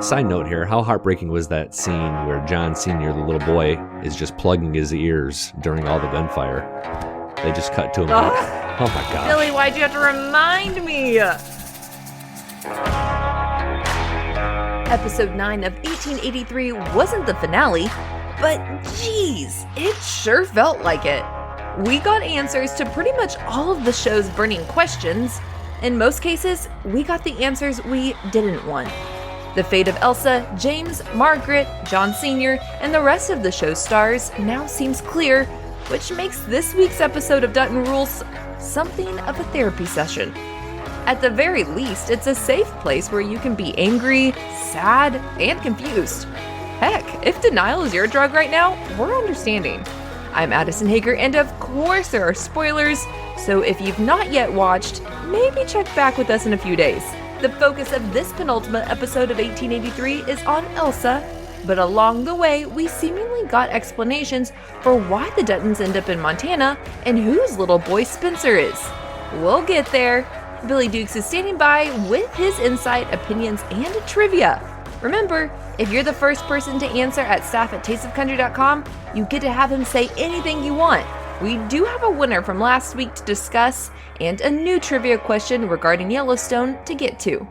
Side note here, how heartbreaking was that scene where John Sr., the little boy, is just plugging his ears during all the gunfire? They just cut to him. Oh my God. Billy, why'd you have to remind me? Episode 9 of 1883 wasn't the finale, but geez, it sure felt like it. We got answers to pretty much all of the show's burning questions. In most cases, we got the answers we didn't want. The fate of Elsa, James, Margaret, John Sr., and the rest of the show's stars now seems clear, which makes this week's episode of Dutton Rules something of a therapy session. At the very least, it's a safe place where you can be angry, sad, and confused. Heck, if denial is your drug right now, we're understanding. I'm Addison Hager, and of course there are spoilers, so if you've not yet watched, maybe check back with us in a few days. The focus of this penultimate episode of 1883 is on Elsa, but along the way, we seemingly got explanations for why the Duttons end up in Montana and whose little boy Spencer is. We'll get there. Billy Dukes is standing by with his insight, opinions, and trivia. Remember, if you're the first person to answer at staff@tasteofcountry.com, you get to have him say anything you want. We do have a winner from last week to discuss and a new trivia question regarding Yellowstone to get to.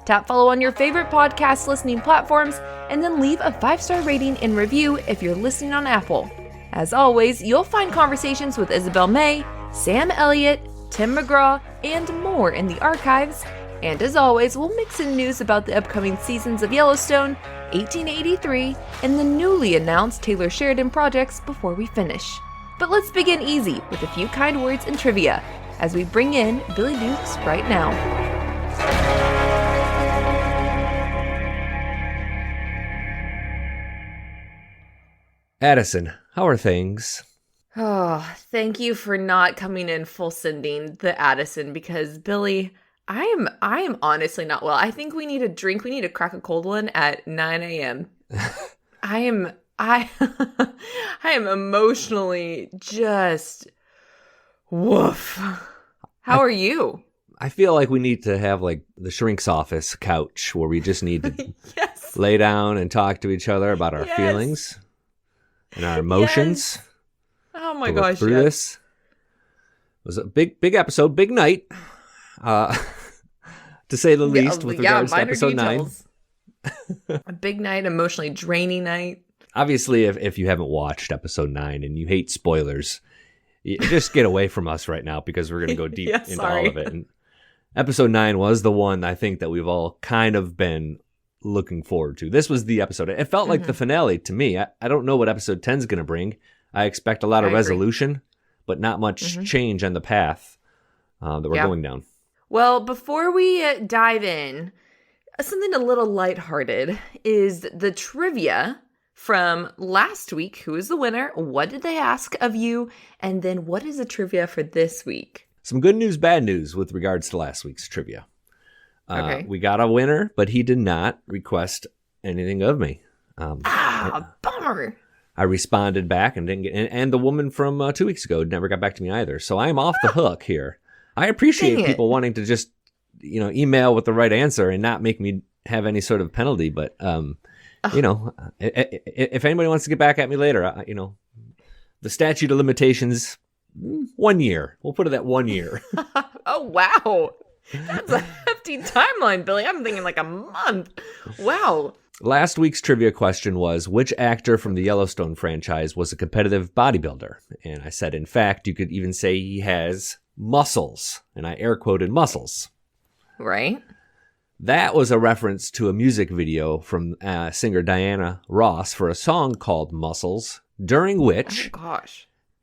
Tap follow on your favorite podcast listening platforms and then leave a 5-star rating and review if you're listening on Apple. As always, you'll find conversations with Isabel May, Sam Elliott, Tim McGraw, and more in the archives. And as always, we'll mix in news about the upcoming seasons of Yellowstone, 1883, and the newly announced Taylor Sheridan projects before we finish. But let's begin easy with a few kind words and trivia as we bring in Billy Dukes right now. Addison, how are things? Oh, thank you for not coming in full sending the Addison, because Billy, I am honestly not well. I think we need a drink. We need to crack a cold one at 9 a.m. I am emotionally just woof. How are you? I feel like we need to have like the shrink's office couch where we just need to yes. lay down and talk to each other about our feelings and our emotions. Yes. Oh my gosh. Through this. It was a big episode, big night, to say the least, with regards to episode details. 9. A big night, emotionally draining night. Obviously, if you haven't watched episode 9 and you hate spoilers, you just get away from us right now because we're going to go deep into all of it. And episode 9 was the one I think that we've all kind of been looking forward to. This was the episode. It felt like the finale to me. I don't know what episode 10 is going to bring. I expect a lot of resolution, but not much change on the path that we're going down. Well, before we dive in, something a little lighthearted is the trivia from last week. Who is the winner? What did they ask of you? And then what is the trivia for this week? Some good news, bad news with regards to last week's trivia. We got a winner, but he did not request anything of me. Bummer. I responded back and didn't get, and the woman from 2 weeks ago never got back to me either. So I am off the hook here. I appreciate people wanting to just, email with the right answer and not make me have any sort of penalty. But, if anybody wants to get back at me later, the statute of limitations, 1 year. We'll put it at 1 year. Oh, wow. That's a hefty timeline, Billy. I'm thinking like a month. Wow. Last week's trivia question was, which actor from the Yellowstone franchise was a competitive bodybuilder? And I said, in fact, you could even say he has muscles. And I air quoted muscles. Right. That was a reference to a music video from singer Diana Ross for a song called Muscles, during which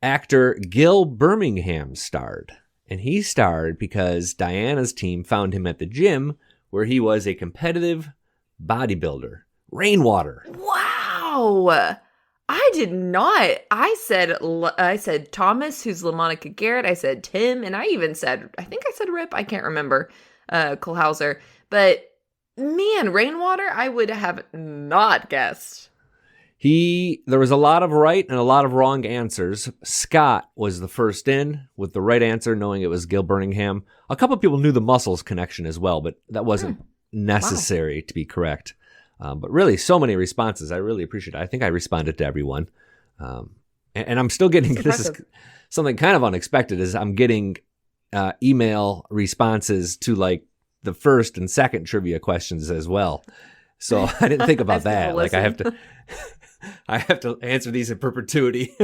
actor Gil Birmingham starred. And he starred because Diana's team found him at the gym where he was a competitive bodybuilder. Rainwater. Wow. I did not. I said Thomas, who's LaMonica Garrett. I said Tim, and I think I said Rip. I can't remember. Kohlhauser. But man, Rainwater, I would have not guessed. There was a lot of right and a lot of wrong answers. Scott was the first in with the right answer, knowing it was Gil Birmingham. A couple of people knew the Muscles connection as well, but that wasn't necessary to be correct. But really, so many responses. I really appreciate it. I think I responded to everyone. And I'm still getting, this is something kind of unexpected, is I'm getting email responses to like the first and second trivia questions as well. So I didn't think about that. Like I have to answer these in perpetuity.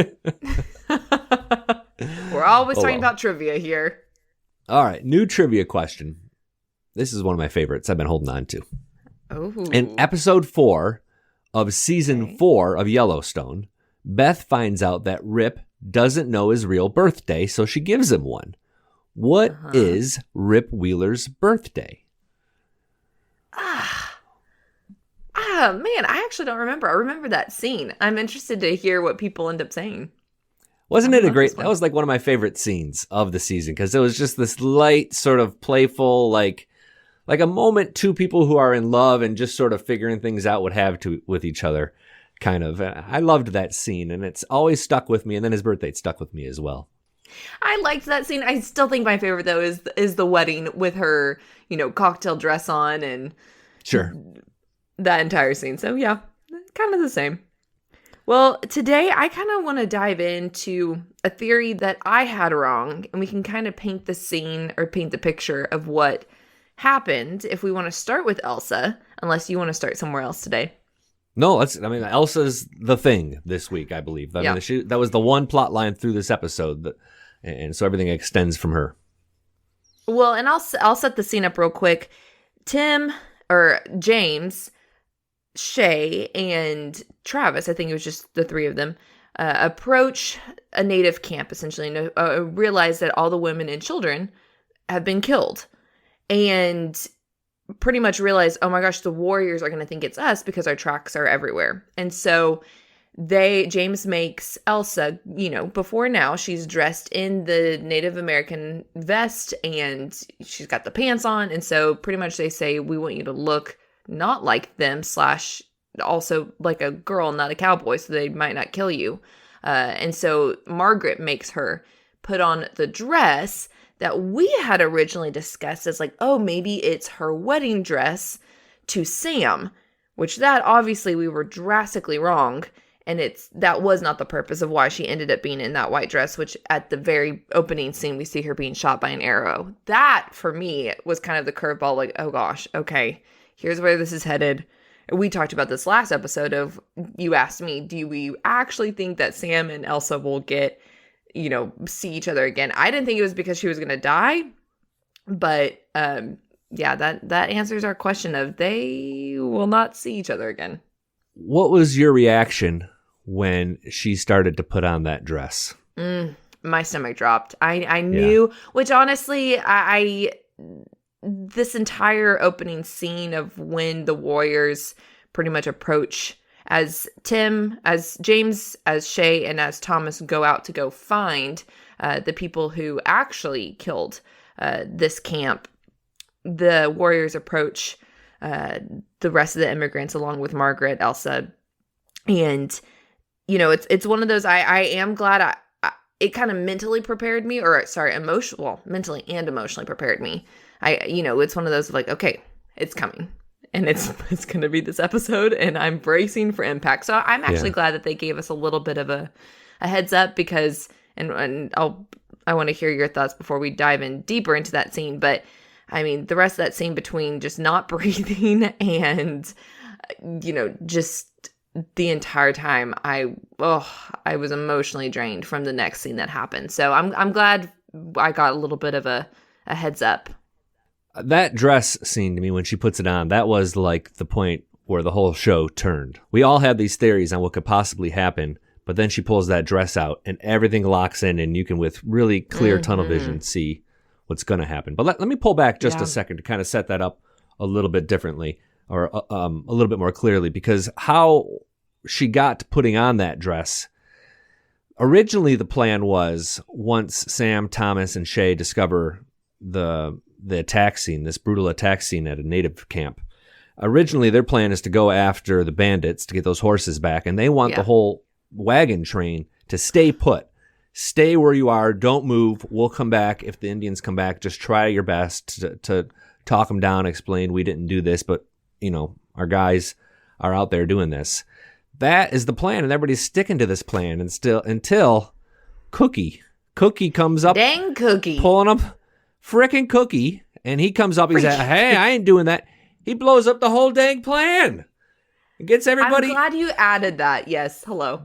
We're always talking about trivia here. All right. New trivia question. This is one of my favorites I've been holding on to. Oh. In episode 4 of season 4 of Yellowstone, Beth finds out that Rip doesn't know his real birthday, so she gives him one. What is Rip Wheeler's birthday? Man, I actually don't remember. I remember that scene. I'm interested to hear what people end up saying. Wasn't it a great, that was like one of my favorite scenes of the season, because it was just this light, sort of playful, like a moment two people who are in love and just sort of figuring things out would have to with each other, kind of. I loved that scene, and it's always stuck with me, and then his birthday stuck with me as well. I liked that scene. I still think my favorite, though, is the wedding with her, cocktail dress on and sure, that entire scene. So, yeah, kind of the same. Well, today I kind of want to dive into a theory that I had wrong, and we can kind of paint the scene or paint the picture of what happened if we want to start with Elsa, unless you want to start somewhere else today. No, Elsa's the thing this week, I believe. I mean, that was the one plot line through this episode, and so everything extends from her. Well, and I'll set the scene up real quick. James, Shea, and Travis, I think it was just the three of them, approach a native camp, essentially, and realize that all the women and children have been killed. And pretty much realize, oh my gosh, the warriors are going to think it's us because our tracks are everywhere. And so James makes Elsa, before now, she's dressed in the Native American vest and she's got the pants on. And so pretty much they say, we want you to look not like them / also like a girl, not a cowboy, so they might not kill you. And so Margaret makes her put on the dress that we had originally discussed as like, oh, maybe it's her wedding dress to Sam, which that obviously we were drastically wrong. And that was not the purpose of why she ended up being in that white dress, which at the very opening scene, we see her being shot by an arrow. That, for me, was kind of the curveball, like, oh gosh, okay, here's where this is headed. We talked about this last episode of, you asked me, do we actually think that Sam and Elsa will get, see each other again? I didn't think it was because she was going to die, but that answers our question of they will not see each other again. What was your reaction when she started to put on that dress? My stomach dropped. I knew, which honestly, this entire opening scene of when the warriors pretty much approach as James, as Shea, and as Thomas go out to go find the people who actually killed this camp, the warriors approach the rest of the immigrants along with Margaret, Elsa, and it's one of those. I am glad it kind of mentally prepared me, mentally and emotionally prepared me. It's one of those like, okay, it's coming, and it's going to be this episode, and I'm bracing for impact. So I'm actually glad that they gave us a little bit of a heads up, because and I want to hear your thoughts before we dive in deeper into that scene, but. I mean, the rest of that scene between just not breathing and, just the entire time, I was emotionally drained from the next scene that happened. So I'm glad I got a little bit of a heads up. That dress scene to me, when she puts it on, that was like the point where the whole show turned. We all had these theories on what could possibly happen, but then she pulls that dress out and everything locks in, and you can, with really clear tunnel vision, see what's going to happen. But let me pull back just a second to kind of set that up a little bit differently, or a little bit more clearly, because how she got to putting on that dress. Originally, the plan was, once Sam, Thomas, and Shea discover the attack scene, this brutal attack scene at a native camp, originally their plan is to go after the bandits to get those horses back, and they want the whole wagon train to stay put. Stay where you are. Don't move. We'll come back. If the Indians come back, just try your best to talk them down, explain we didn't do this, but, our guys are out there doing this. That is the plan, and everybody's sticking to this plan and still until Cookie comes up. Dang Cookie. Pulling up frickin' Cookie, and he comes up, he's like, hey, I ain't doing that. He blows up the whole dang plan. It gets everybody. I'm glad you added that. Yes, hello.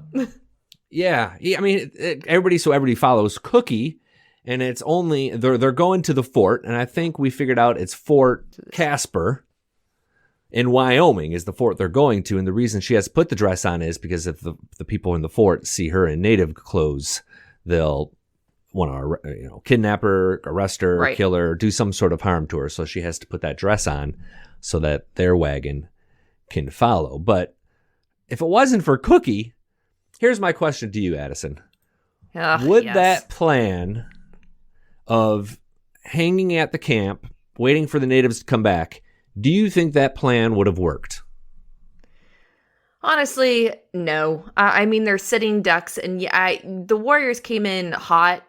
Yeah, I mean, everybody follows Cookie, and it's only, they're going to the fort, and I think we figured out it's Fort Casper in Wyoming is the fort they're going to, and the reason she has put the dress on is because if the people in the fort see her in native clothes, they'll want to kidnap her, arrest her, right. Kill her, do some sort of harm to her, so she has to put that dress on so that their wagon can follow. But if it wasn't for Cookie, here's my question to you, Addison. Would that plan of hanging at the camp, waiting for the natives to come back, do you think that plan would have worked? Honestly, no. I mean, they're sitting ducks, and the Warriors came in hot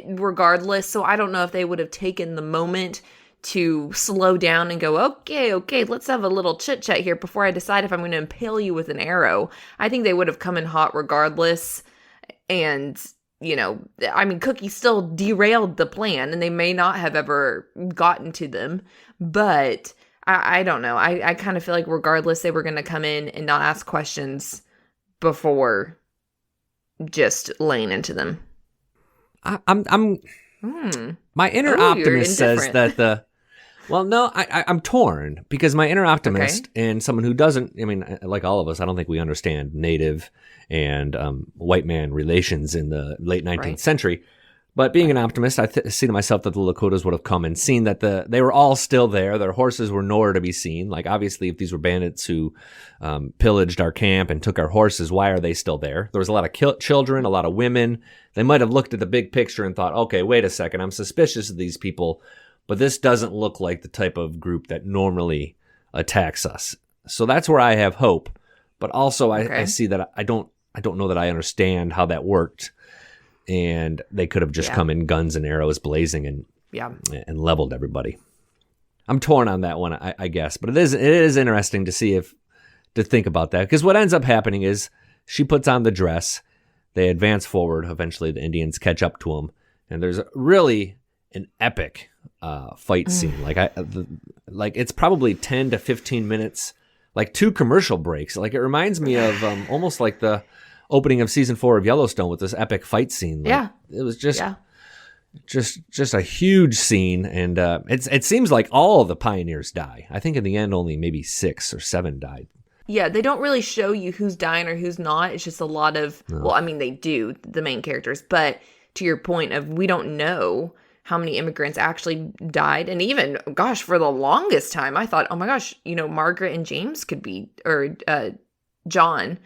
regardless, so I don't know if they would have taken the moment to slow down and go, okay, let's have a little chit-chat here before I decide if I'm going to impale you with an arrow. I think they would have come in hot regardless, and, I mean, Cookie still derailed the plan, and they may not have ever gotten to them, but I don't know. I kind of feel like regardless, they were going to come in and not ask questions before just laying into them. My inner optimist says that I'm torn because my inner optimist and someone who doesn't, I mean, like all of us, I don't think we understand native and white man relations in the late 19th century. But being an optimist, I see to myself that the Lakotas would have come and seen that they were all still there. Their horses were nowhere to be seen. Like, obviously, if these were bandits who pillaged our camp and took our horses, why are they still there? There was a lot of children, a lot of women. They might have looked at the big picture and thought, okay, wait a second, I'm suspicious of these people, but this doesn't look like the type of group that normally attacks us. So that's where I have hope. But also, I see that I don't know that I understand how that worked. And they could have just come in guns and arrows blazing and leveled everybody. I'm torn on that one, I guess. But it is interesting to think about that. Because what ends up happening is she puts on the dress. They advance forward. Eventually, the Indians catch up to them. And there's really an epic fight scene. Like it's probably 10 to 15 minutes, like 2 commercial breaks. Like it reminds me of almost like the opening of season 4 of Yellowstone with this epic fight scene. It was just a huge scene, and it seems like all of the pioneers die. I think in the end only maybe 6 or 7 died. Yeah, they don't really show you who's dying or who's not. It's just a lot of well, I mean they do, the main characters, but to your point of we don't know how many immigrants actually died. And even, gosh, for the longest time I thought, oh my gosh, Margaret and James could be, or John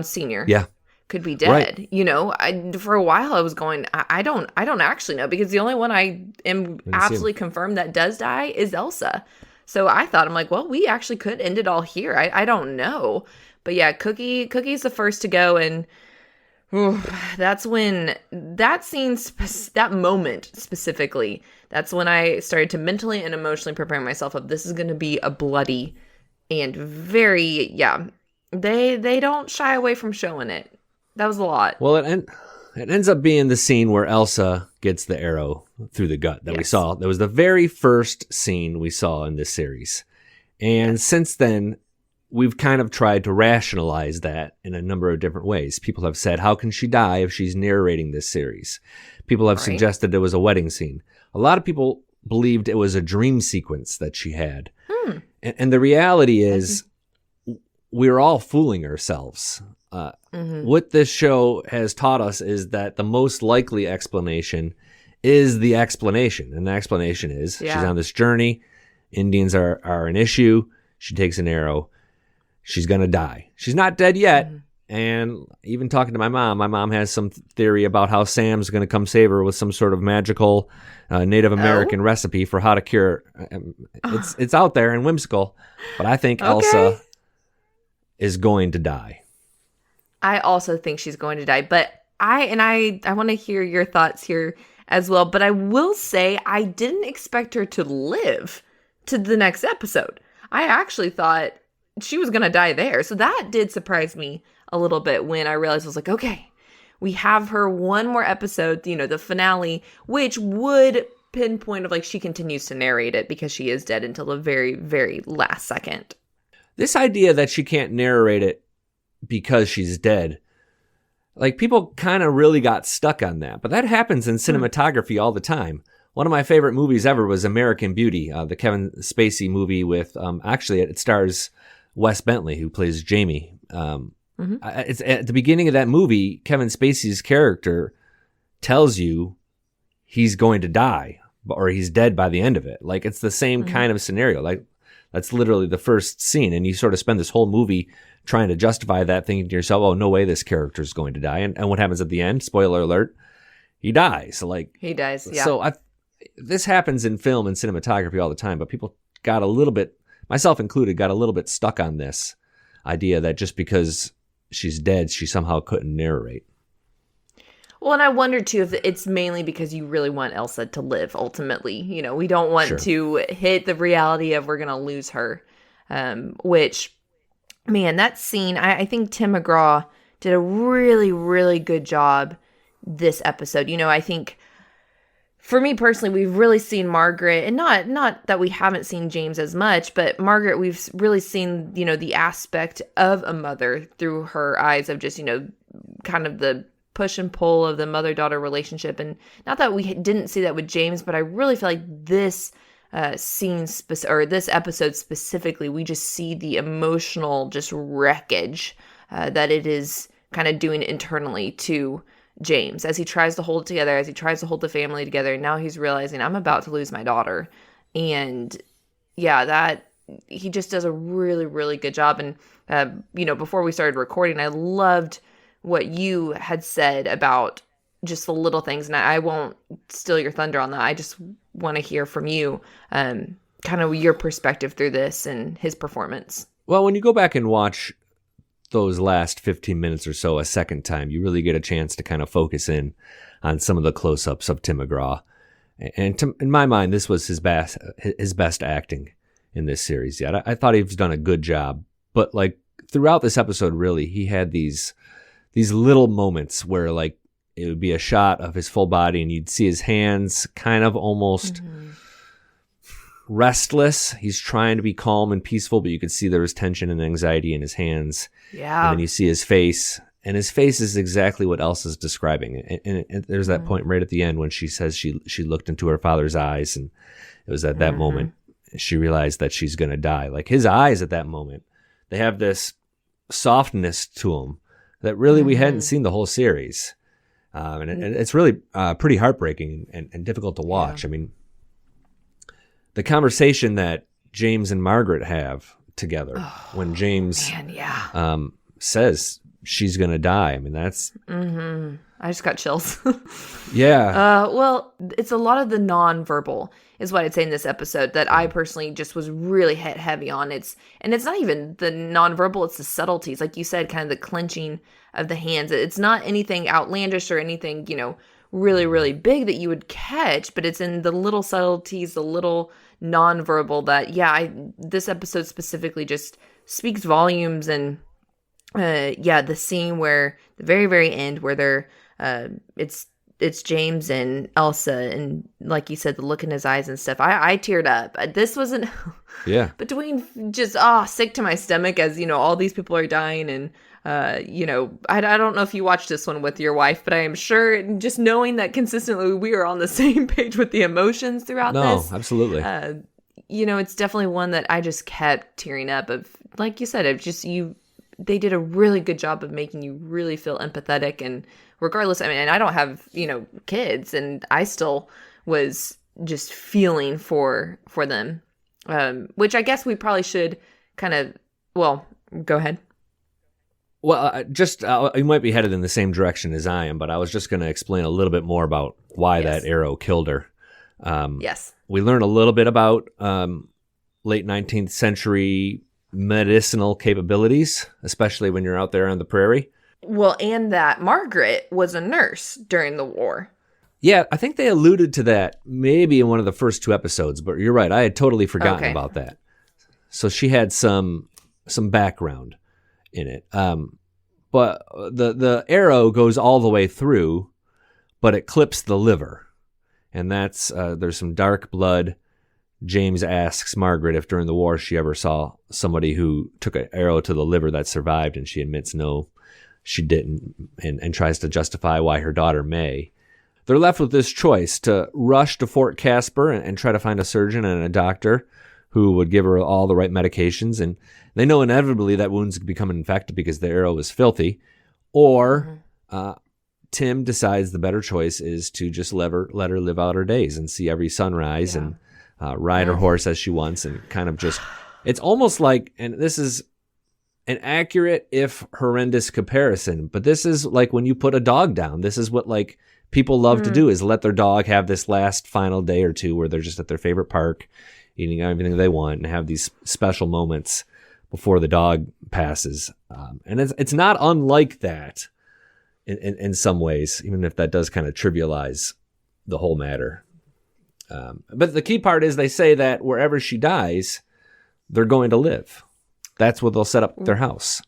Sr. could be dead. Right. For a while I was going, I don't actually know, because the only one I am absolutely confirmed that does die is Elsa. So I thought, I'm like, well, we actually could end it all here. I don't know. But yeah, Cookie's the first to go, and that's when that moment specifically, that's when I started to mentally and emotionally prepare myself of this is going to be a bloody and very, They don't shy away from showing it. That was a lot. Well, it ends up being the scene where Elsa gets the arrow through the gut that we saw. That was the very first scene we saw in this series. And since then, we've kind of tried to rationalize that in a number of different ways. People have said, how can she die if she's narrating this series? People have suggested it was a wedding scene. A lot of people believed it was a dream sequence that she had. And the reality is, we're all fooling ourselves. What this show has taught us is that the most likely explanation is the explanation. And the explanation is she's on this journey. Indians are an issue. She takes an arrow. She's going to die. She's not dead yet. And even talking to my mom has some theory about how Sam's going to come save her with some sort of magical Native American recipe for how to cure. It's out there and whimsical, but I think Elsa is going to die. I also think she's going to die, but I want to hear your thoughts here as well. But I will say I didn't expect her to live to the next episode. I actually thought she was going to die there. So that did surprise me a little bit when I realized I was like, okay, we have her one more episode, the finale, which would pinpoint of like she continues to narrate it because she is dead until the very, very last second. This idea that she can't narrate it because she's dead, like people kind of really got stuck on that. But that happens in cinematography all the time. One of my favorite movies ever was American Beauty, the Kevin Spacey movie with, actually it stars Wes Bentley, who plays Jamie. It's at the beginning of that movie, Kevin Spacey's character tells you he's going to die or he's dead by the end of it. Like it's the same kind of scenario. Like that's literally the first scene. And you sort of spend this whole movie trying to justify that, thinking to yourself, oh, no way this character is going to die. And what happens at the end? Spoiler alert, he dies. He dies, yeah. So this happens in film and cinematography all the time, but people got a little bit, myself included, got a little bit stuck on this idea that just because she's dead, she somehow couldn't narrate. Well, and I wonder, too, if it's mainly because you really want Elsa to live, ultimately. We don't want to hit the reality of we're going to lose her, which, man, that scene, I think Tim McGraw did a really, really good job this episode. I think, for me personally, we've really seen Margaret, and not that we haven't seen James as much, but Margaret, we've really seen, the aspect of a mother through her eyes of just, kind of the push and pull of the mother-daughter relationship. And not that we didn't see that with James, but I really feel like this this episode specifically, we just see the emotional just wreckage that it is kind of doing internally to James as he tries to hold it together, as he tries to hold the family together. And now he's realizing I'm about to lose my daughter. And yeah, that he just does a really, really good job. And, before we started recording, I loved what you had said about just the little things. And I won't steal your thunder on that. I just want to hear from you, kind of your perspective through this and his performance. Well, when you go back and watch those last 15 minutes or so a second time, you really get a chance to kind of focus in on some of the close-ups of Tim McGraw. And in my mind, this was his best acting in this series yet. I thought he's done a good job. But like throughout this episode, really, he had these little moments where like it would be a shot of his full body and you'd see his hands kind of almost restless. He's trying to be calm and peaceful, but you could see there was tension and anxiety in his hands. Yeah. And then you see his face, and his face is exactly what Elsa's describing. And there's that point right at the end when she says she looked into her father's eyes, and it was at that moment she realized that she's going to die. Like his eyes at that moment, they have this softness to them that really we hadn't seen the whole series. And it's really pretty heartbreaking and difficult to watch. Yeah. I mean, the conversation that James and Margaret have together when James says she's going to die. I mean, that's... I just got chills. Yeah. Well, it's a lot of the nonverbal is what I'd say in this episode that I personally just was really hit heavy on. It's not even the nonverbal, it's the subtleties. Like you said, kind of the clenching of the hands. It's not anything outlandish or anything, really, really big that you would catch, but it's in the little subtleties, the little nonverbal that, this episode specifically just speaks volumes. And the scene where the very, very end where they're, it's James and Elsa, and like you said, the look in his eyes and stuff. I teared up. This wasn't between just sick to my stomach as all these people are dying, and I don't know if you watched this one with your wife, but I am sure just knowing that consistently we are on the same page with the emotions throughout this. No, absolutely. It's definitely one that I just kept tearing up of. Like you said, they did a really good job of making you really feel empathetic. And regardless, I mean, and I don't have, kids, and I still was just feeling for them, which I guess we probably should kind of, go ahead. Well, you might be headed in the same direction as I am, but I was just going to explain a little bit more about why that arrow killed her. Yes. We learned a little bit about late 19th century medicinal capabilities, especially when you're out there on the prairie. Well, and that Margaret was a nurse during the war. Yeah, I think they alluded to that maybe in one of the first two episodes, but you're right. I had totally forgotten about that. So she had some some background in it. But the arrow goes all the way through, but it clips the liver. And that's, there's some dark blood. James asks Margaret if during the war she ever saw somebody who took an arrow to the liver that survived, and she admits no, she didn't, and tries to justify why her daughter may. They're left with this choice to rush to Fort Casper and try to find a surgeon and a doctor who would give her all the right medications. And they know inevitably that wounds become infected because the arrow is filthy. Or Tim decides the better choice is to just let her live out her days and see every sunrise and ride her horse as she wants, and kind of just, it's almost like, and this is an accurate if horrendous comparison, but this is like when you put a dog down. This is what like people love to do, is let their dog have this last final day or two where they're just at their favorite park eating everything they want and have these special moments before the dog passes. And it's not unlike that in some ways, even if that does kind of trivialize the whole matter. But the key part is they say that wherever she dies, they're going to live. That's where they'll set up their house.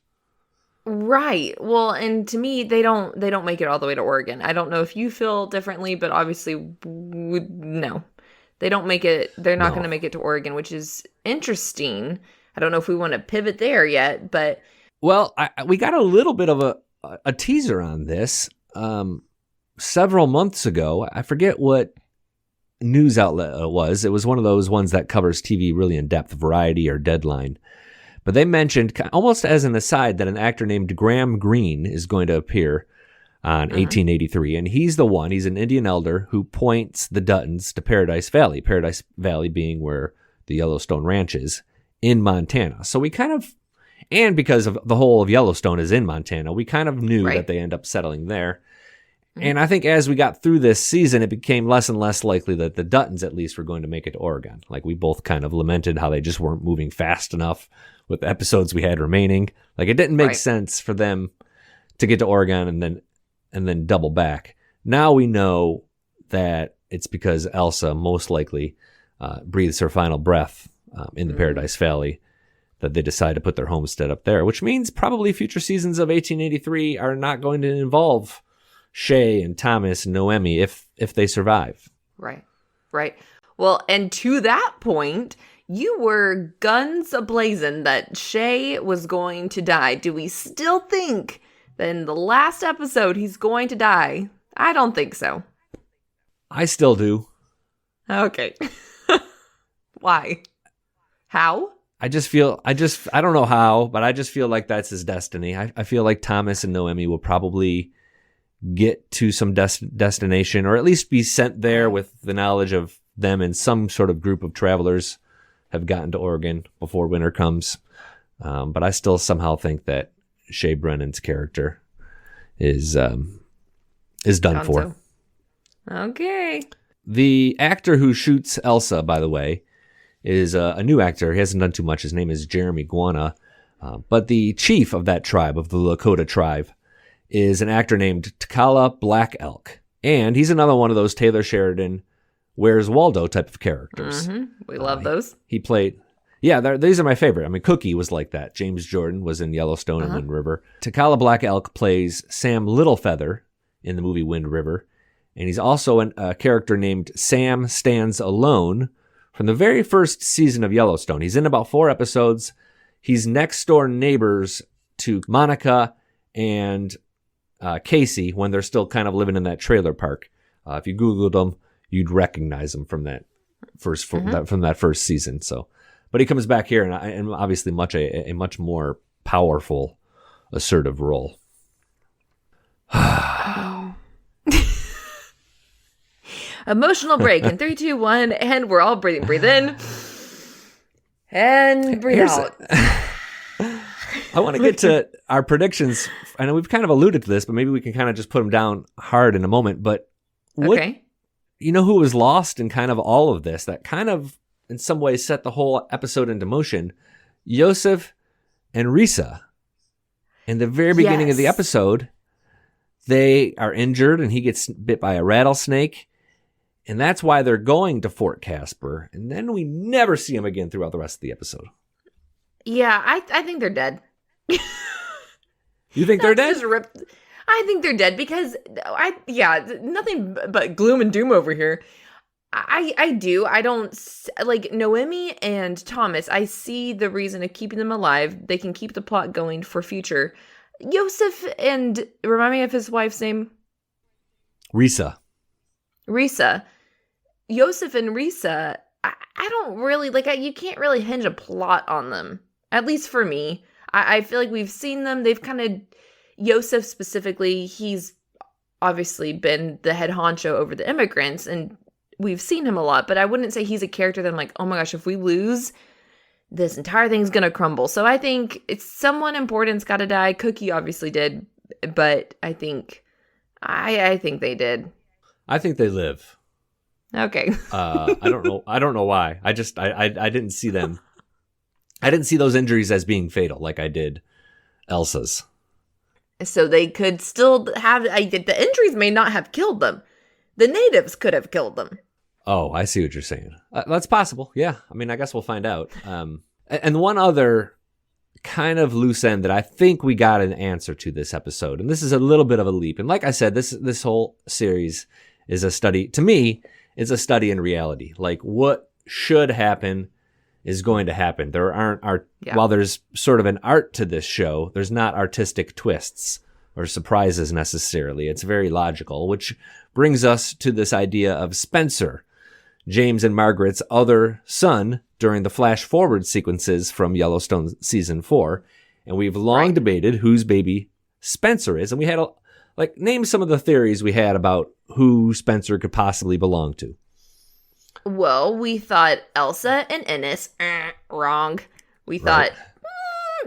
Right. Well, and to me, they don't make it all the way to Oregon. I don't know if you feel differently, but obviously, no. They don't make it. They're not going to make it to Oregon, which is interesting. I don't know if we want to pivot there yet, but. Well, we got a little bit of a teaser on this several months ago. I forget what news outlet it was. It was one of those ones that covers TV really in depth, Variety or Deadline. But they mentioned, almost as an aside, that an actor named Graham Greene is going to appear on 1883. And he's an Indian elder who points the Duttons to Paradise Valley. Paradise Valley being where the Yellowstone Ranch is in Montana. So we kind of, and because of the whole of Yellowstone is in Montana, we kind of knew that they end up settling there. And I think as we got through this season, it became less and less likely that the Duttons at least were going to make it to Oregon. Like we both kind of lamented how they just weren't moving fast enough with the episodes we had remaining. Like it didn't make sense for them to get to Oregon and then double back. Now we know that it's because Elsa most likely breathes her final breath in the Paradise Valley that they decide to put their homestead up there, which means probably future seasons of 1883 are not going to involve Shea and Thomas and Noemi if they survive. Right. Well, and to that point, you were guns a-blazing that Shea was going to die. Do we still think that in the last episode he's going to die? I don't think so. I still do. Okay. Why? How? I don't know how, but I just feel like that's his destiny. I feel like Thomas and Noemi will probably get to some destination, or at least be sent there with the knowledge of them and some sort of group of travelers have gotten to Oregon before winter comes. But I still somehow think that Shea Brennan's character is done for. Okay. The actor who shoots Elsa, by the way, is a new actor. He hasn't done too much. His name is Jeremy Guana. But the chief of that tribe, of the Lakota tribe, is an actor named Takala Black Elk. And he's another one of those Taylor Sheridan, Where's Waldo type of characters. We love those. He played, these are my favorite. I mean, Cookie was like that. James Jordan was in Yellowstone and Wind River. Takala Black Elk plays Sam Littlefeather in the movie Wind River. And he's also a character named Sam Stands Alone from the very first season of Yellowstone. He's in about 4 episodes. He's next door neighbors to Monica and Casey when they're still kind of living in that trailer park. If you Googled them, you'd recognize him from that first season. So, but he comes back here and obviously a much more powerful, assertive role. Emotional break in 3, 2, 1, and we're all breathing. Breathe in and breathe out. I want to get to our predictions. I know we've kind of alluded to this, but maybe we can kind of just put them down hard in a moment. But you know who was lost in kind of all of this that kind of in some ways set the whole episode into motion? Yosef and Risa. In the very beginning of the episode, they are injured and he gets bit by a rattlesnake. And that's why they're going to Fort Casper. And then we never see him again throughout the rest of the episode. Yeah, I think they're dead. You think they're dead? I think they're dead because nothing but gloom and doom over here. I do. I don't like Noemi and Thomas. I see the reason of keeping them alive. They can keep the plot going for future. Yosef and remind me of his wife's name. Risa. Yosef and Risa. I don't really like. You can't really hinge a plot on them. At least for me. I feel like we've seen them. They've kind of Yosef specifically. He's obviously been the head honcho over the immigrants and. We've seen him a lot, but I wouldn't say he's a character that I'm like, oh my gosh, if we lose, this entire thing's going to crumble. So I think it's someone important's got to die. Cookie obviously did, but I think they did. I think they live. Okay. I don't know. I don't know why. I didn't see them. I didn't see those injuries as being fatal like I did Elsa's. So they could still have, the injuries may not have killed them. The natives could have killed them. Oh, I see what you're saying. That's possible. Yeah. I mean, I guess we'll find out. And one other kind of loose end that I think we got an answer to this episode, and this is a little bit of a leap. And like I said, this whole series is a study, to me, it's a study in reality. Like what should happen is going to happen. There aren't while there's sort of an art to this show, there's not artistic twists or surprises necessarily. It's very logical, which brings us to this idea of Spencer, James and Margaret's other son during the flash forward sequences from Yellowstone season 4. And we've long debated whose baby Spencer is. And we had name some of the theories we had about who Spencer could possibly belong to. Well, we thought Elsa and Ennis. Wrong. We thought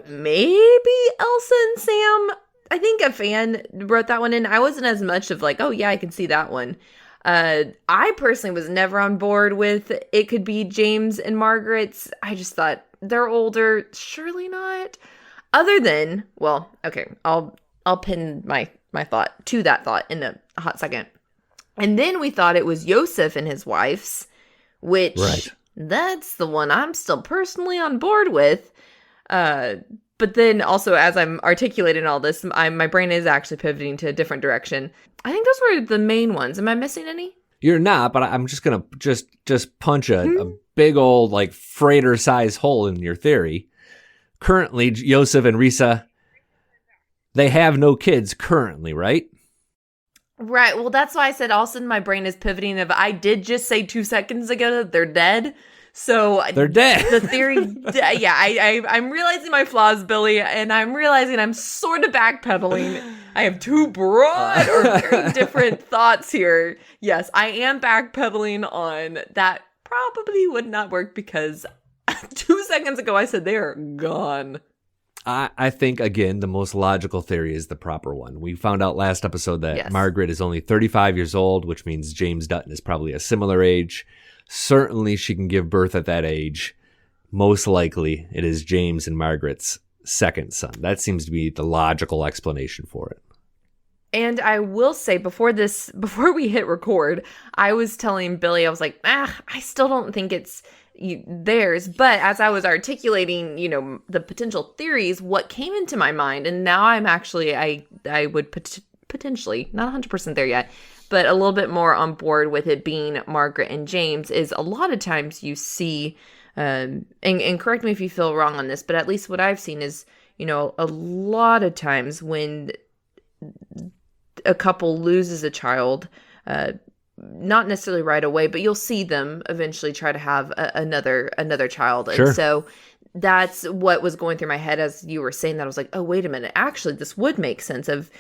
maybe Elsa and Sam. I think a fan wrote that one in. I wasn't as much of like, oh yeah, I can see that one. I personally was never on board with it could be James and Margaret's. I just thought they're older. Surely not. Other than, well, okay, I'll pin my thought to that thought in a hot second. And then we thought it was Yosef and his wife's, which that's the one I'm still personally on board with. But then also, as I'm articulating all this, my brain is actually pivoting to a different direction. I think those were the main ones. Am I missing any? You're not, but I'm just going to just punch a big old like freighter size hole in your theory. Currently, Yosef and Risa, they have no kids currently, right? Right. Well, that's why I said all of a sudden my brain is pivoting. I did just say 2 seconds ago that they're dead. So they're dead. The theory, I'm realizing my flaws, Billy, and I'm realizing I'm sort of backpedaling. I have two broad or very different thoughts here. Yes, I am backpedaling on that. Probably would not work because 2 seconds ago I said they are gone. I think, again, the most logical theory is the proper one. We found out last episode that Margaret is only 35 years old, which means James Dutton is probably a similar age. Certainly she can give birth at that age. Most likely it is James and Margaret's second son. That seems to be the logical explanation for it. And I will say before we hit record, I was telling Billy, I was like, I still don't think it's theirs. But as I was articulating, the potential theories, what came into my mind, and now I'm actually, I would potentially, not 100% there yet, but a little bit more on board with it being Margaret and James, is a lot of times you see, and correct me if you feel wrong on this, but at least what I've seen is, a lot of times when a couple loses a child, not necessarily right away, but you'll see them eventually try to have another child. Sure. And so that's what was going through my head as you were saying that. I was like, oh, wait a minute. Actually, this would make sense of,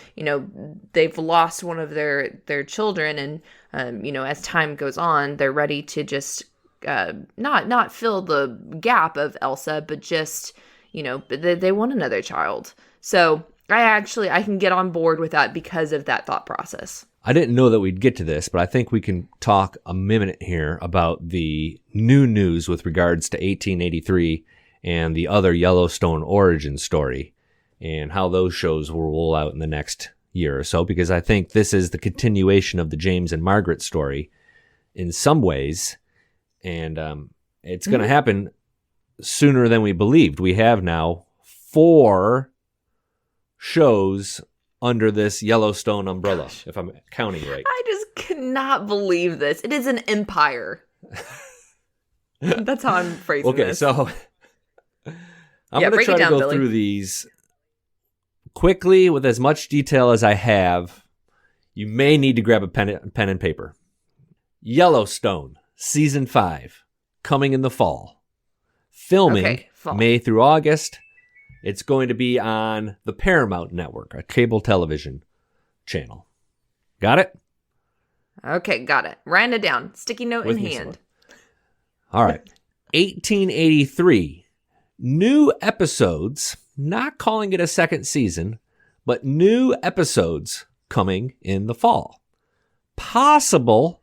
they've lost one of their children. And, as time goes on, they're ready to just not fill the gap of Elsa, but just, they want another child. So I can get on board with that because of that thought process. I didn't know that we'd get to this, but I think we can talk a minute here about the new news with regards to 1883 and the other Yellowstone origin story and how those shows will roll out in the next year or so, because I think this is the continuation of the James and Margaret story in some ways. And it's going to happen sooner than we believed. We have now 4 shows under this Yellowstone umbrella, if I'm counting right. I just cannot believe this. It is an empire. That's how I'm phrasing this. Okay, so I'm going to try to go through these quickly with as much detail as I have. You may need to grab a pen and paper. Yellowstone, Season 5, coming in the fall. Filming May through August. It's going to be on the Paramount Network, a cable television channel. Got it? Okay, got it. Writing it down. Sticky note in hand. All right. 1883. New episodes, not calling it a second season, but new episodes coming in the fall. Possible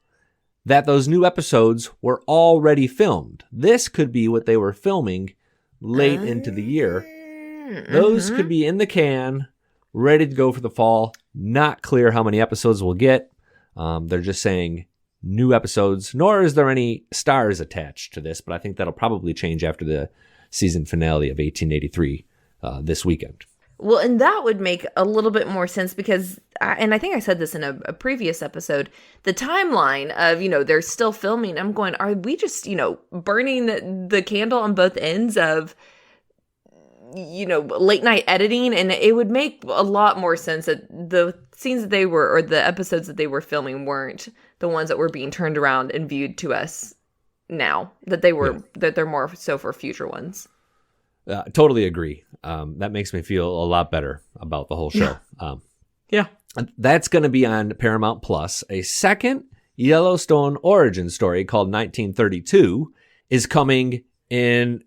that those new episodes were already filmed. This could be what they were filming late into the year. Those could be in the can, ready to go for the fall. Not clear how many episodes we'll get. They're just saying new episodes, nor is there any stars attached to this, but I think that'll probably change after the season finale of 1883 this weekend. Well, and that would make a little bit more sense because, and I think I said this in a previous episode, the timeline of, they're still filming. I'm going, are we just, burning the candle on both ends of, late night editing? And it would make a lot more sense that the scenes that they were, or the episodes that they were filming weren't the ones that were being turned around and viewed to us now, that they were, that they're more so for future ones. Totally agree. That makes me feel a lot better about the whole show. Yeah. That's going to be on Paramount Plus. A second Yellowstone origin story called 1932 is coming in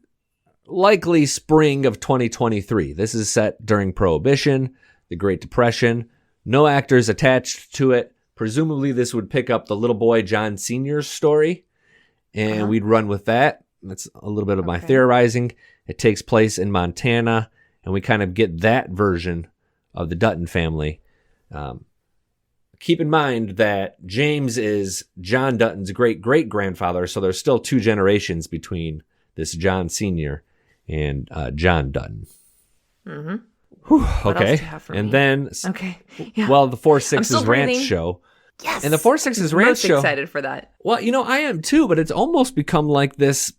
likely spring of 2023. This is set during Prohibition, the Great Depression. No actors attached to it. Presumably this would pick up the little boy John Sr.'s story, and we'd run with that. That's a little bit of my theorizing. It takes place in Montana, and we kind of get that version of the Dutton family. Keep in mind that James is John Dutton's great-great-grandfather, so there's still 2 generations between this John Sr. and John Dutton. Mm-hmm. Whew, okay. And then, well, the 4-6's Ranch show. Yes. And the 4-6's Ranch show. I'm excited for that. Well, I am too, but it's almost become like this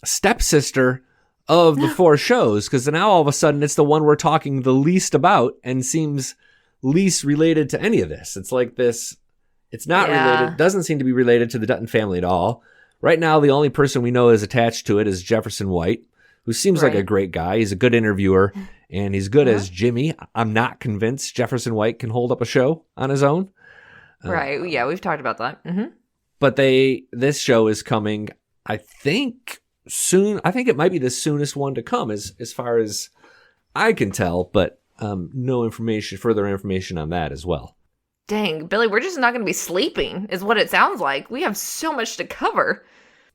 stepsister of the 4 shows, because now all of a sudden it's the one we're talking the least about and seems least related to any of this. It's like this, it's not related, doesn't seem to be related to the Dutton family at all. Right now, the only person we know is attached to it is Jefferson White, who seems like a great guy. He's a good interviewer, and he's good as Jimmy. I'm not convinced Jefferson White can hold up a show on his own. Right, yeah, we've talked about that. Mm-hmm. But this show is coming, I think, soon. I think it might be the soonest one to come as far as I can tell, but no further information on that as well. Dang, Billy, we're just not going to be sleeping is what it sounds like. We have so much to cover.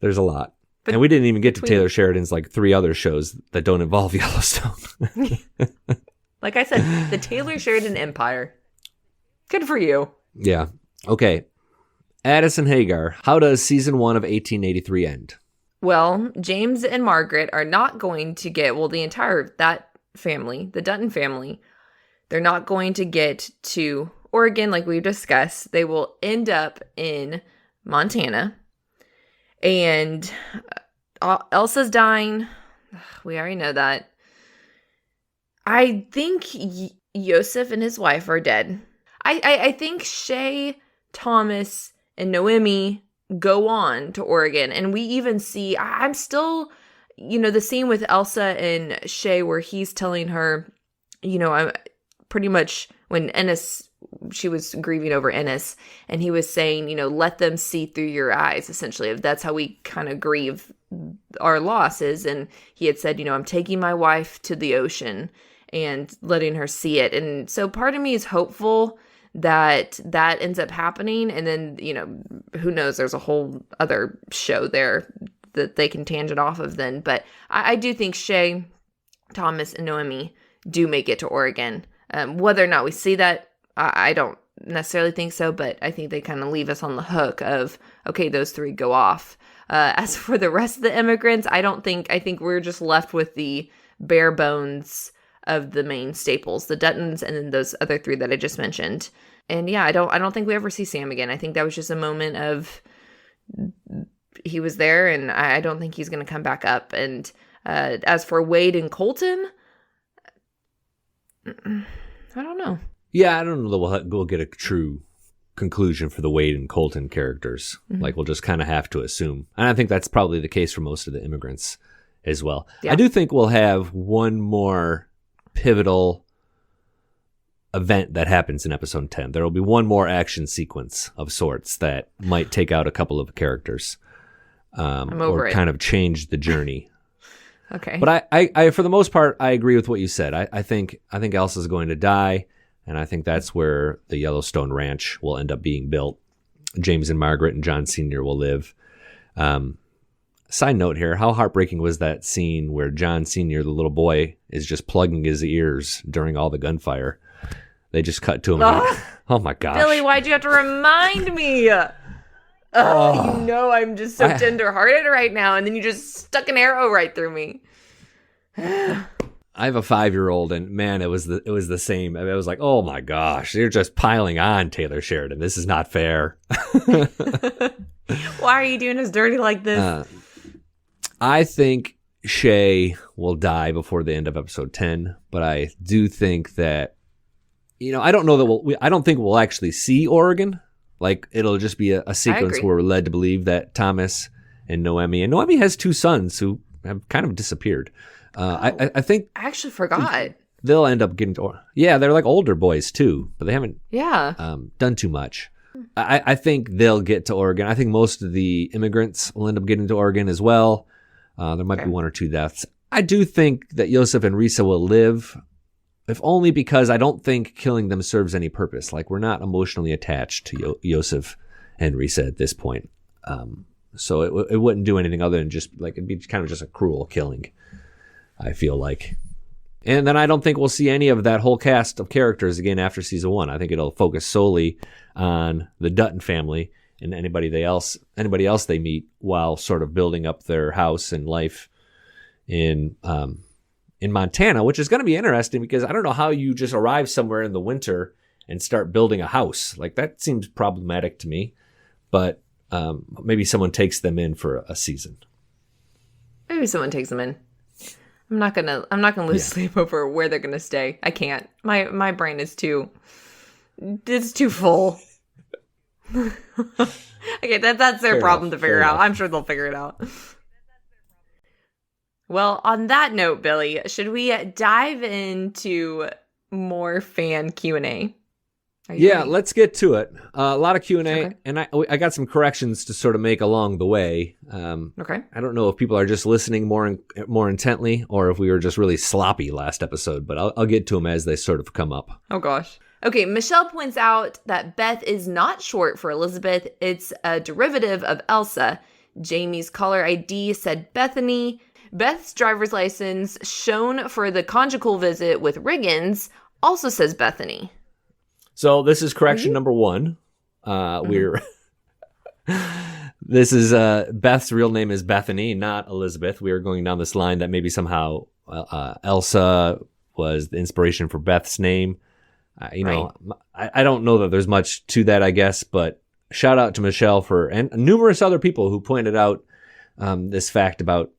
There's a lot. And we didn't even get to Taylor Sheridan's 3 other shows that don't involve Yellowstone. Like I said, the Taylor Sheridan Empire. Good for you. Yeah. Okay. Addison Hagar, how does season 1 of 1883 end? Well, James and Margaret are not going to get, that family, the Dutton family, they're not going to get to Oregon like we've discussed. They will end up in Montana. And Elsa's dying. We already know that. I think Yosef and his wife are dead. I think Shea, Thomas, and Noemi go on to Oregon. And we even see, I'm still, the scene with Elsa and Shea where he's telling her, I'm pretty much when she was grieving over Ennis, and he was saying, let them see through your eyes, essentially. That's how we kind of grieve our losses. And he had said, I'm taking my wife to the ocean and letting her see it. And so part of me is hopeful that ends up happening. And then, who knows, there's a whole other show there that they can tangent off of then. But I do think Shea, Thomas, and Noemi do make it to Oregon. Whether or not we see that, I don't necessarily think so, but I think they kind of leave us on the hook of, okay, those 3 go off. As for the rest of the immigrants, I think we're just left with the bare bones of the main staples, the Duttons, and then those other 3 that I just mentioned. And yeah, I don't think we ever see Sam again. I think that was just a moment of he was there, and I don't think he's going to come back up. And as for Wade and Colton, I don't know. Yeah, I don't know that we'll get a true conclusion for the Wade and Colton characters. Mm-hmm. Like, we'll just kind of have to assume. And I think that's probably the case for most of the immigrants as well. Yeah. I do think we'll have one more pivotal event that happens in episode 10. There will be one more action sequence of sorts that might take out a couple of characters, or kind of change the journey. Okay. But I for the most part, I agree with what you said. I think Elsa's going to die, and I think that's where the Yellowstone Ranch will end up being built. James and Margaret and John Sr. will live. Side note here, how heartbreaking was that scene where John Sr., the little boy, is just plugging his ears during all the gunfire? They just cut to him. Oh my gosh. Billy, why'd you have to remind me? You know I'm just so tender-hearted right now, and then you just stuck an arrow right through me. I have a 5-year-old, and man, it was the same. I was like, oh my gosh, you're just piling on, Taylor Sheridan. This is not fair. Why are you doing us dirty like this? I think Shea will die before the end of episode 10, but I do think that, I don't know that I don't think we'll actually see Oregon. Like, it'll just be a sequence where we're led to believe that Thomas and Noemi has 2 sons who have kind of disappeared. I think I actually forgot. They'll end up getting to, they're like older boys too, but they haven't done too much. I think they'll get to Oregon. I think most of the immigrants will end up getting to Oregon as well. There might be 1 or 2 deaths. I do think that Yosef and Risa will live, if only because I don't think killing them serves any purpose. Like, we're not emotionally attached to Yosef and Risa at this point. So it wouldn't do anything other than just, like, it'd be kind of just a cruel killing, I feel like. And then I don't think we'll see any of that whole cast of characters again after season 1. I think it'll focus solely on the Dutton family and anybody else they meet while sort of building up their house and life in Montana, which is going to be interesting because I don't know how you just arrive somewhere in the winter and start building a house. Like, that seems problematic to me, but maybe someone takes them in for a season. Maybe someone takes them in. I'm not gonna lose sleep over where they're gonna stay. I can't. My brain is too full. Okay, that's their problem to figure out. I'm sure they'll figure it out. Well, on that note, Billy, should we dive into more fan Q&A? Yeah, let's get to it. A lot of Q&A, and I got some corrections to sort of make along the way. Okay. I don't know if people are just listening more intently or if we were just really sloppy last episode, but I'll get to them as they sort of come up. Oh, gosh. Okay, Michelle points out that Beth is not short for Elizabeth. It's a derivative of Elsa. Jamie's caller ID said Bethany. Beth's driver's license shown for the conjugal visit with Riggins also says Bethany. So this is correction number 1. This is Beth's real name is Bethany, not Elizabeth. We are going down this line that maybe somehow Elsa was the inspiration for Beth's name. I don't know that there's much to that, I guess, but shout out to Michelle and numerous other people who pointed out this fact about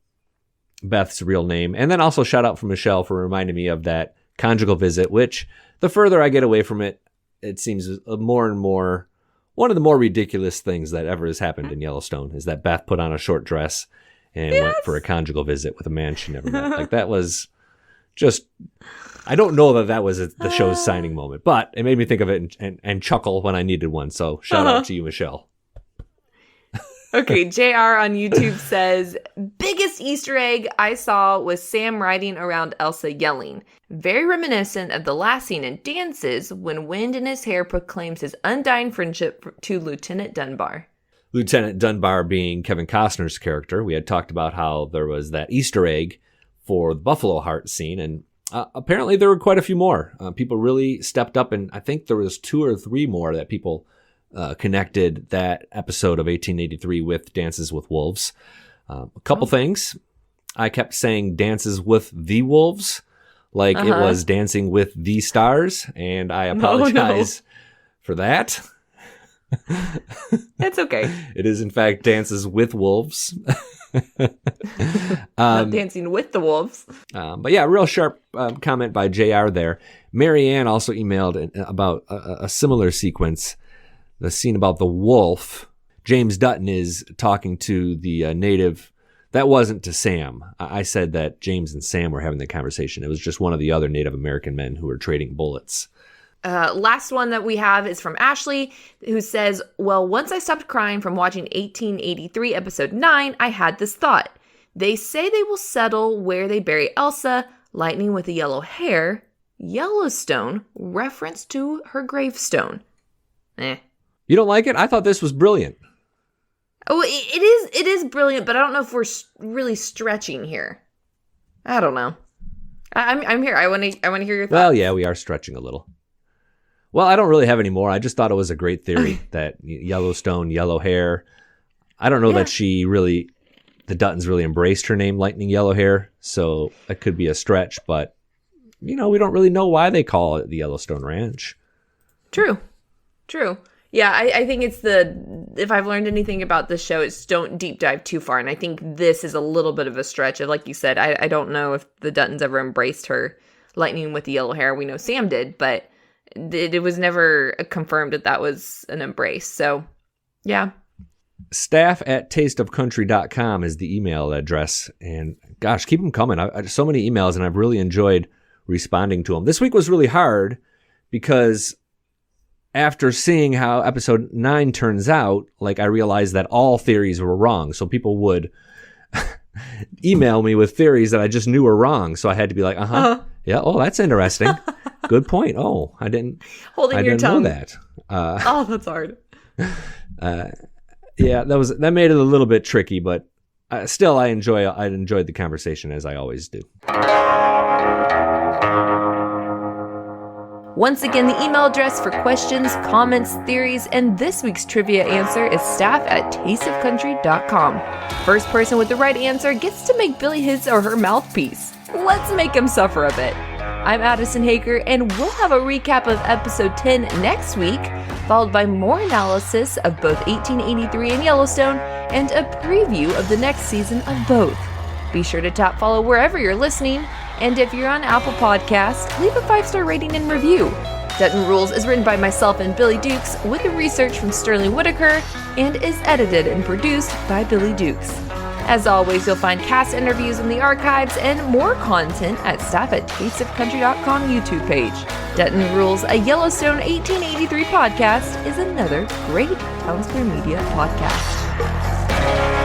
Beth's real name. And then also shout out for Michelle for reminding me of that conjugal visit, which the further I get away from it, it seems more and more one of the more ridiculous things that ever has happened in Yellowstone is that Beth put on a short dress and went for a conjugal visit with a man she never met. Like, that was just, I don't know that was the show's signing moment, but it made me think of it and chuckle when I needed one. So shout out to you, Michelle. Okay, JR on YouTube says, biggest Easter egg I saw was Sam riding around Elsa yelling. Very reminiscent of the last scene in Dances when Wind in his hair proclaims his undying friendship to Lieutenant Dunbar. Lieutenant Dunbar being Kevin Costner's character. We had talked about how there was that Easter egg for the Buffalo Heart scene, and apparently there were quite a few more. People really stepped up, and I think there was 2 or 3 more that people connected that episode of 1883 with Dances with Wolves. A couple things. I kept saying Dances with the Wolves, like it was Dancing with the Stars, and I apologize for that. It's okay. It is, in fact, Dances with Wolves. Not Dancing with the Wolves. But yeah, real sharp comment by JR there. Marianne also emailed about a similar sequence, the scene about the wolf. James Dutton is talking to the native. That wasn't to Sam. I said that James and Sam were having the conversation. It was just one of the other Native American men who were trading bullets. Last one that we have is from Ashley, who says, well, once I stopped crying from watching 1883 episode 9, I had this thought. They say they will settle where they bury Elsa, lightning with the yellow hair, Yellowstone, reference to her gravestone. You don't like it? I thought this was brilliant. Oh, it is brilliant, but I don't know if we're really stretching here. I don't know. I'm here. I want to hear your thoughts. Well, yeah, we are stretching a little. Well, I don't really have any more. I just thought it was a great theory that Yellowstone, yellow hair. I don't know that the Duttons really embraced her name, Lightning Yellow Hair, so that could be a stretch, but, we don't really know why they call it the Yellowstone Ranch. True. Yeah, I think it's if I've learned anything about this show, it's don't deep dive too far. And I think this is a little bit of a stretch. Like you said, I don't know if the Duttons ever embraced her lightning with the yellow hair. We know Sam did, but it was never confirmed that was an embrace. So, yeah. Staff@tasteofcountry.com is the email address. And gosh, keep them coming. I so many emails, and I've really enjoyed responding to them. This week was really hard because after seeing how episode 9 turns out, I realized that all theories were wrong. So people would email me with theories that I just knew were wrong. So I had to be like, yeah, oh, that's interesting. Good point. Oh, I didn't know that. That's hard. Yeah, that made it a little bit tricky, but still I enjoyed the conversation as I always do. Once again, the email address for questions, comments, theories, and this week's trivia answer is staff@tasteofcountry.com. First person with the right answer gets to make Billy his or her mouthpiece. Let's make him suffer a bit. I'm Addison Hager, and we'll have a recap of episode 10 next week, followed by more analysis of both 1883 and Yellowstone, and a preview of the next season of both. Be sure to tap follow wherever you're listening, and if you're on Apple Podcasts, leave a 5-star rating and review. Dutton Rules is written by myself and Billy Dukes, with the research from Sterling Whitaker, and is edited and produced by Billy Dukes. As always, you'll find cast interviews in the archives and more content at staff@tasteofcountry.com YouTube page. Dutton Rules, a Yellowstone 1883 podcast, is another great Townsquare Media podcast.